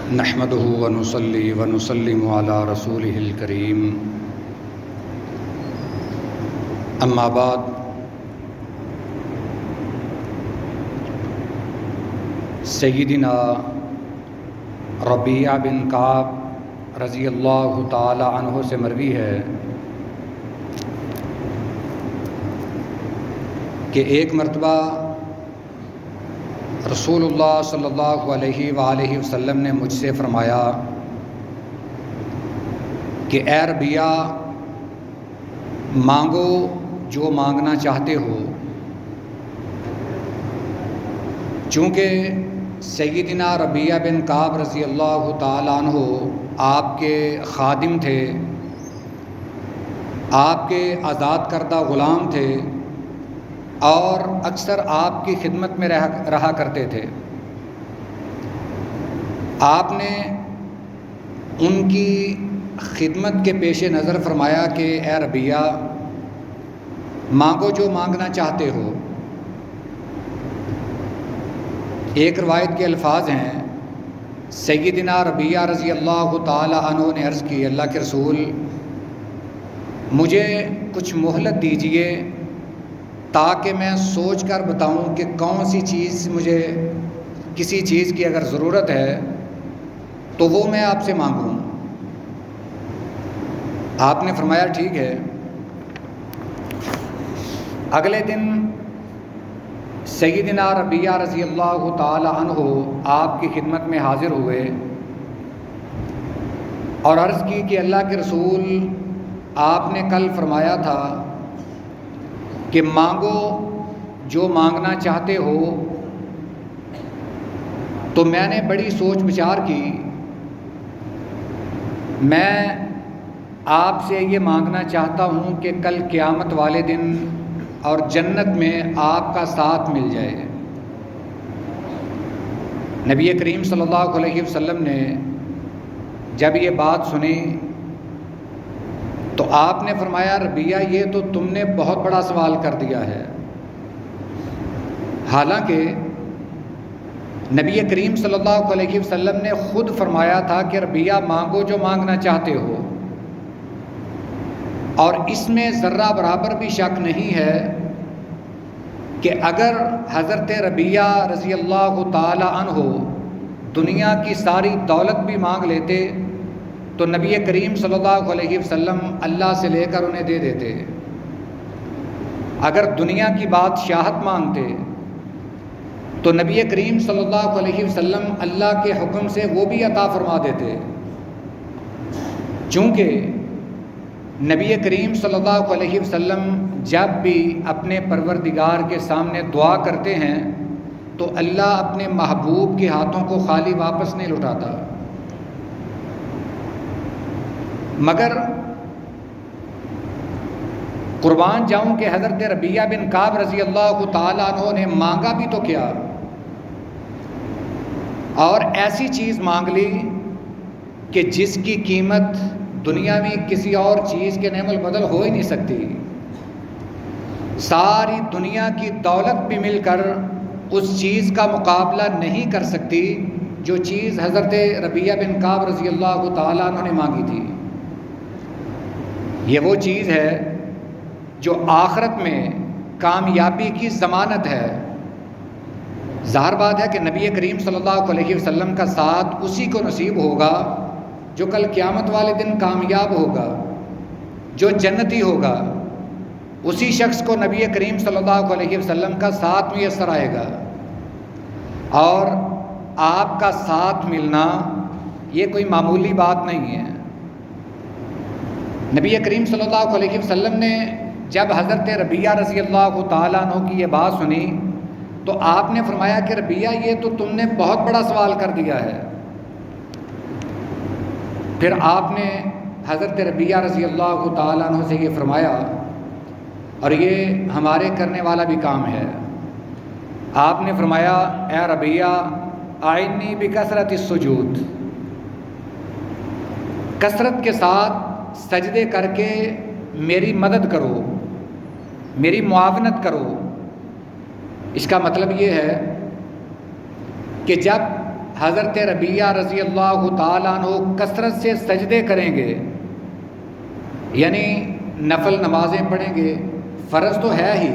نحمده ونصلي ونسلم على رسوله الكريم اما بعد سیدنا ربیعہ بن کعب رضی اللہ تعالی عنہ سے مروی ہے کہ ایک مرتبہ رسول اللہ صلی اللہ علیہ وآلہ وسلم نے مجھ سے فرمایا کہ اے ربیعہ، مانگو جو مانگنا چاہتے ہو۔ چونکہ سیدنا ربیعہ بن کعب رضی اللہ تعالیٰ عنہ آپ کے خادم تھے، آپ کے آزاد کردہ غلام تھے اور اکثر آپ کی خدمت میں رہا کرتے تھے۔ آپ نے ان کی خدمت کے پیش نظر فرمایا کہ اے ربیعہ، مانگو جو مانگنا چاہتے ہو۔ ایک روایت کے الفاظ ہیں، سیدنا ربیعہ رضی اللہ تعالی عنہ نے عرض کی، اللہ کے رسول، مجھے کچھ مہلت دیجئے تاکہ میں سوچ کر بتاؤں کہ کون سی چیز مجھے، کسی چیز کی اگر ضرورت ہے تو وہ میں آپ سے مانگوں۔ آپ نے فرمایا ٹھیک ہے۔ اگلے دن سیدنا ربیعہ رضی اللہ تعالی عنہ آپ کی خدمت میں حاضر ہوئے اور عرض کی کہ اللہ کے رسول، آپ نے کل فرمایا تھا کہ مانگو جو مانگنا چاہتے ہو، تو میں نے بڑی سوچ بچار کی، میں آپ سے یہ مانگنا چاہتا ہوں کہ کل قیامت والے دن اور جنت میں آپ کا ساتھ مل جائے۔ نبی کریم صلی اللہ علیہ وسلم نے جب یہ بات سنی تو آپ نے فرمایا، ربیعہ، یہ تو تم نے بہت بڑا سوال کر دیا ہے۔ حالانکہ نبی کریم صلی اللہ علیہ وسلم نے خود فرمایا تھا کہ ربیعہ، مانگو جو مانگنا چاہتے ہو، اور اس میں ذرہ برابر بھی شک نہیں ہے کہ اگر حضرت ربیعہ رضی اللہ تعالی عنہ دنیا کی ساری دولت بھی مانگ لیتے تو نبی کریم صلی اللہ علیہ وسلم اللہ سے لے کر انہیں دے دیتے۔ اگر دنیا کی بادشاہت مانگتے تو نبی کریم صلی اللہ علیہ وسلم اللہ کے حکم سے وہ بھی عطا فرما دیتے۔ چونکہ نبی کریم صلی اللہ علیہ وسلم جب بھی اپنے پروردگار کے سامنے دعا کرتے ہیں تو اللہ اپنے محبوب کے ہاتھوں کو خالی واپس نہیں لوٹاتا۔ مگر قربان جاؤں کہ حضرت ربیعہ بن کعب رضی اللہ تعالیٰ عنہ نے مانگا بھی تو کیا، اور ایسی چیز مانگ لی کہ جس کی قیمت دنیا میں کسی اور چیز کے نعم البدل ہو ہی نہیں سکتی۔ ساری دنیا کی دولت بھی مل کر اس چیز کا مقابلہ نہیں کر سکتی جو چیز حضرت ربیعہ بن کعب رضی اللہ تعالیٰ عنہ نے مانگی تھی۔ یہ وہ چیز ہے جو آخرت میں کامیابی کی ضمانت ہے۔ ظاہر بات ہے کہ نبی کریم صلی اللہ علیہ وسلم کا ساتھ اسی کو نصیب ہوگا جو کل قیامت والے دن کامیاب ہوگا، جو جنتی ہوگا۔ اسی شخص کو نبی کریم صلی اللہ علیہ وسلم کا ساتھ میسر آئے گا، اور آپ کا ساتھ ملنا یہ کوئی معمولی بات نہیں ہے۔ نبی کریم صلی اللہ علیہ وسلم نے جب حضرت ربیعہ رضی اللہ تعالیٰ عنہ کی یہ بات سنی تو آپ نے فرمایا کہ ربیعہ، یہ تو تم نے بہت بڑا سوال کر دیا ہے۔ پھر آپ نے حضرت ربیعہ رضی اللہ تعالیٰ عنہ سے یہ فرمایا، اور یہ ہمارے کرنے والا بھی کام ہے۔ آپ نے فرمایا، اے ربیعہ، اعنی بکثرت السجود، کثرت کے ساتھ سجدے کر کے میری مدد کرو، میری معاونت کرو۔ اس کا مطلب یہ ہے کہ جب حضرت ربیہ رضی اللہ تعالیٰ عنہ کثرت سے سجدے کریں گے، یعنی نفل نمازیں پڑھیں گے، فرض تو ہے ہی،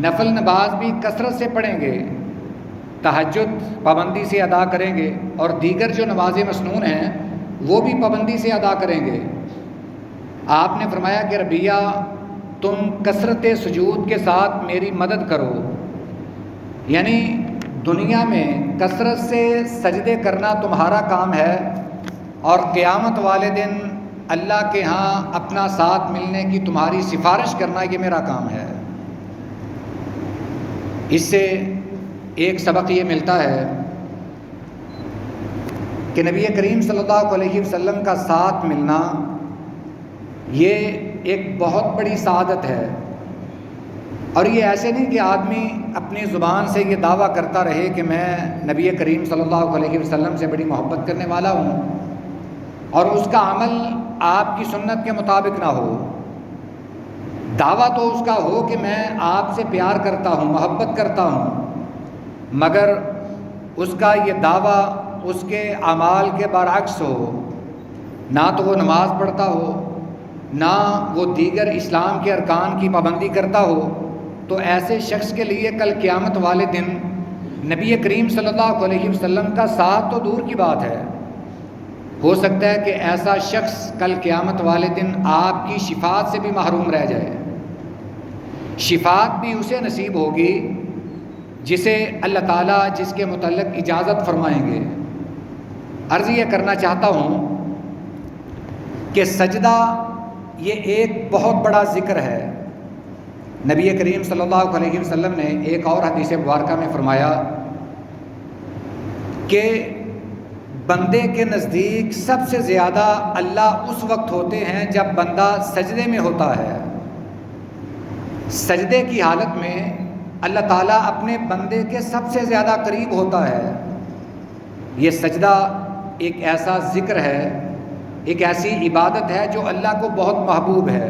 نفل نماز بھی کثرت سے پڑھیں گے، تہجد پابندی سے ادا کریں گے، اور دیگر جو نمازیں مسنون ہیں وہ بھی پابندی سے ادا کریں گے۔ آپ نے فرمایا کہ ربیہ تم کثرت سجود کے ساتھ میری مدد کرو، یعنی دنیا میں کثرت سے سجدے کرنا تمہارا کام ہے، اور قیامت والے دن اللہ کے ہاں اپنا ساتھ ملنے کی تمہاری سفارش کرنا یہ میرا کام ہے۔ اس سے ایک سبق یہ ملتا ہے کہ نبی کریم صلی اللہ علیہ وسلم کا ساتھ ملنا یہ ایک بہت بڑی سعادت ہے، اور یہ ایسے نہیں کہ آدمی اپنی زبان سے یہ دعویٰ کرتا رہے کہ میں نبی کریم صلی اللہ علیہ وسلم سے بڑی محبت کرنے والا ہوں، اور اس کا عمل آپ کی سنت کے مطابق نہ ہو۔ دعویٰ تو اس کا ہو کہ میں آپ سے پیار کرتا ہوں، محبت کرتا ہوں، مگر اس کا یہ دعویٰ اس کے اعمال کے برعکس ہو، نہ تو وہ نماز پڑھتا ہو، نہ وہ دیگر اسلام کے ارکان کی پابندی کرتا ہو، تو ایسے شخص کے لیے کل قیامت والے دن نبی کریم صلی اللہ علیہ وسلم کا ساتھ تو دور کی بات ہے، ہو سکتا ہے کہ ایسا شخص کل قیامت والے دن آپ کی شفاعت سے بھی محروم رہ جائے۔ شفاعت بھی اسے نصیب ہوگی جسے اللہ تعالیٰ جس کے متعلق اجازت فرمائیں گے۔ عرض یہ کرنا چاہتا ہوں کہ سجدہ یہ ایک بہت بڑا ذکر ہے۔ نبی کریم صلی اللہ علیہ وسلم نے ایک اور حدیث مبارکہ میں فرمایا کہ بندے کے نزدیک سب سے زیادہ اللہ اس وقت ہوتے ہیں جب بندہ سجدے میں ہوتا ہے۔ سجدے کی حالت میں اللہ تعالیٰ اپنے بندے کے سب سے زیادہ قریب ہوتا ہے۔ یہ سجدہ ایک ایسا ذکر ہے، ایک ایسی عبادت ہے جو اللہ کو بہت محبوب ہے،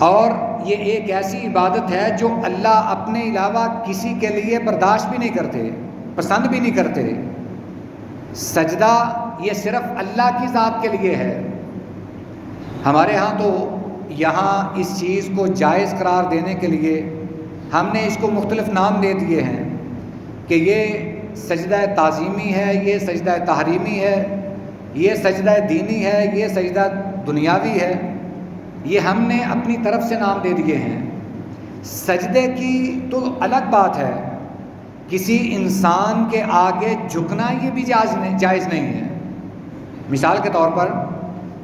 اور یہ ایک ایسی عبادت ہے جو اللہ اپنے علاوہ کسی کے لیے برداشت بھی نہیں کرتے، پسند بھی نہیں کرتے۔ سجدہ یہ صرف اللہ کی ذات کے لیے ہے۔ ہمارے ہاں تو یہاں اس چیز کو جائز قرار دینے کے لیے ہم نے اس کو مختلف نام دے دیے ہیں کہ یہ سجدہ تعظیمی ہے، یہ سجدہ تحریمی ہے، یہ سجدہ دینی ہے، یہ سجدہ دنیاوی ہے، یہ ہم نے اپنی طرف سے نام دے دیے ہیں۔ سجدے کی تو الگ بات ہے، کسی انسان کے آگے جھکنا یہ بھی جائز نہیں ہے۔ مثال کے طور پر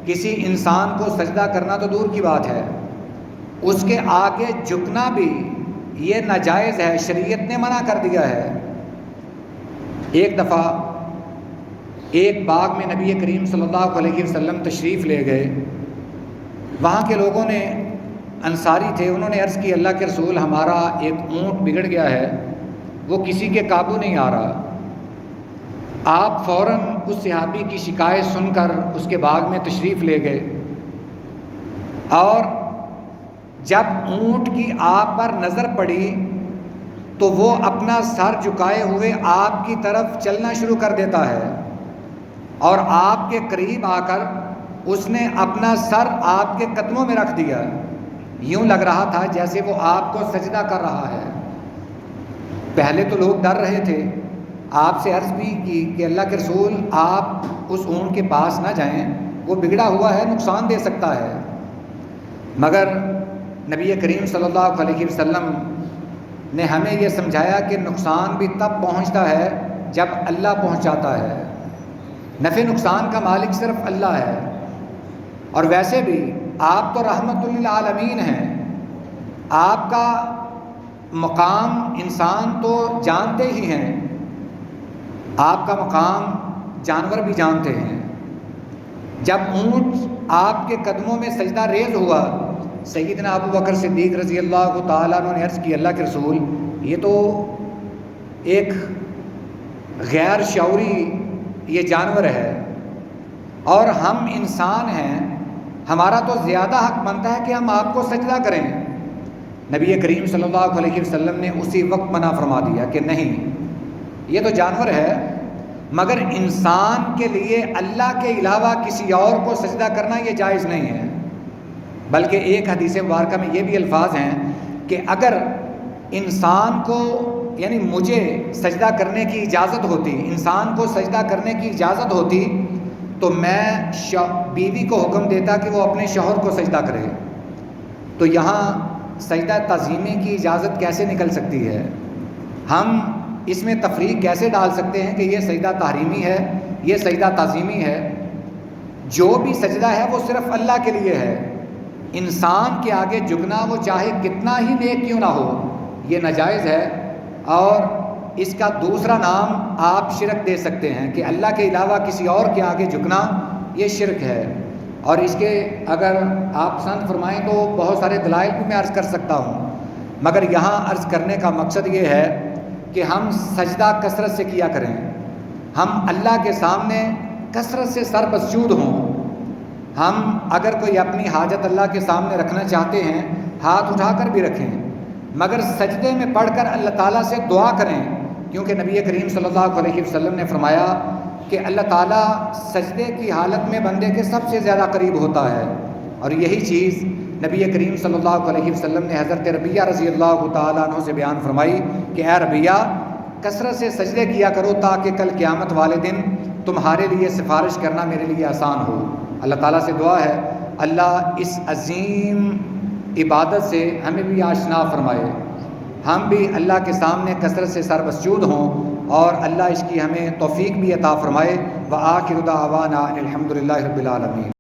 کسی انسان کو سجدہ کرنا تو دور کی بات ہے، اس کے آگے جھکنا بھی یہ ناجائز ہے، شریعت نے منع کر دیا ہے۔ ایک دفعہ ایک باغ میں نبی کریم صلی اللہ علیہ وسلم تشریف لے گئے، وہاں کے لوگوں نے، انصاری تھے، انہوں نے عرض کی اللہ کے رسول ہمارا ایک اونٹ بگڑ گیا ہے، وہ کسی کے قابو نہیں آ رہا۔ آپ فوراً اس صحابی کی شکایت سن کر اس کے باغ میں تشریف لے گئے، اور جب اونٹ کی آپ پر نظر پڑی تو وہ اپنا سر جھکائے ہوئے آپ کی طرف چلنا شروع کر دیتا ہے، اور آپ کے قریب آ کر اس نے اپنا سر آپ کے قدموں میں رکھ دیا، یوں لگ رہا تھا جیسے وہ آپ کو سجدہ کر رہا ہے۔ پہلے تو لوگ ڈر رہے تھے، آپ سے عرض بھی کی کہ اللہ کے رسول آپ اس اونٹ کے پاس نہ جائیں، وہ بگڑا ہوا ہے، نقصان دے سکتا ہے، مگر نبی کریم صلی اللہ علیہ وسلم نے ہمیں یہ سمجھایا کہ نقصان بھی تب پہنچتا ہے جب اللہ پہنچاتا ہے، نفع نقصان کا مالک صرف اللہ ہے۔ اور ویسے بھی آپ تو رحمت للعالمین ہیں، آپ کا مقام انسان تو جانتے ہی ہیں، آپ کا مقام جانور بھی جانتے ہیں۔ جب اونٹ آپ کے قدموں میں سجدہ ریز ہوا، سیدنا ابو بکر صدیق رضی اللہ تعالیٰ عنہ نے عرض کی اللہ کے رسول یہ تو ایک غیر شعوری یہ جانور ہے، اور ہم انسان ہیں، ہمارا تو زیادہ حق بنتا ہے کہ ہم آپ کو سجدہ کریں۔ نبی کریم صلی اللہ علیہ وسلم نے اسی وقت منع فرما دیا کہ نہیں، یہ تو جانور ہے، مگر انسان کے لیے اللہ کے علاوہ کسی اور کو سجدہ کرنا یہ جائز نہیں ہے۔ بلکہ ایک حدیث مبارکہ میں یہ بھی الفاظ ہیں کہ اگر انسان کو یعنی مجھے سجدہ کرنے کی اجازت ہوتی، انسان کو سجدہ کرنے کی اجازت ہوتی تو میں بیوی کو حکم دیتا کہ وہ اپنے شوہر کو سجدہ کرے۔ تو یہاں سجدہ تعظیمی کی اجازت کیسے نکل سکتی ہے؟ ہم اس میں تفریق کیسے ڈال سکتے ہیں کہ یہ سجدہ تحریمی ہے، یہ سجدہ تعظیمی ہے؟ جو بھی سجدہ ہے وہ صرف اللہ کے لیے ہے۔ انسان کے آگے جھکنا وہ چاہے کتنا ہی نیک کیوں نہ ہو یہ ناجائز ہے، اور اس کا دوسرا نام آپ شرک دے سکتے ہیں کہ اللہ کے علاوہ کسی اور کے آگے جھکنا یہ شرک ہے۔ اور اس کے اگر آپ پسند فرمائیں تو بہت سارے دلائل بھی میں عرض کر سکتا ہوں، مگر یہاں عرض کرنے کا مقصد یہ ہے کہ ہم سجدہ کثرت سے کیا کریں، ہم اللہ کے سامنے کثرت سے سر مسجود ہوں۔ ہم اگر کوئی اپنی حاجت اللہ کے سامنے رکھنا چاہتے ہیں ہاتھ اٹھا کر بھی رکھیں، مگر سجدے میں پڑھ کر اللہ تعالیٰ سے دعا کریں، کیونکہ نبی کریم صلی اللہ علیہ وسلم نے فرمایا کہ اللہ تعالیٰ سجدے کی حالت میں بندے کے سب سے زیادہ قریب ہوتا ہے۔ اور یہی چیز نبی کریم صلی اللہ علیہ وسلم نے حضرت ربیہ رضی اللہ تعالیٰ عنہ سے بیان فرمائی کہ اے ربیہ کثرت سے سجدے کیا کرو تاکہ کل قیامت والے دن تمہارے لیے سفارش کرنا میرے لیے آسان ہو۔ اللہ تعالیٰ سے دعا ہے اللہ اس عظیم عبادت سے ہمیں بھی آشنا فرمائے، ہم بھی اللہ کے سامنے کثرت سے سر مسجود ہوں، اور اللہ اس کی ہمیں توفیق بھی عطا فرمائے۔ وآخر دعوانا الحمد للہ رب العالمین۔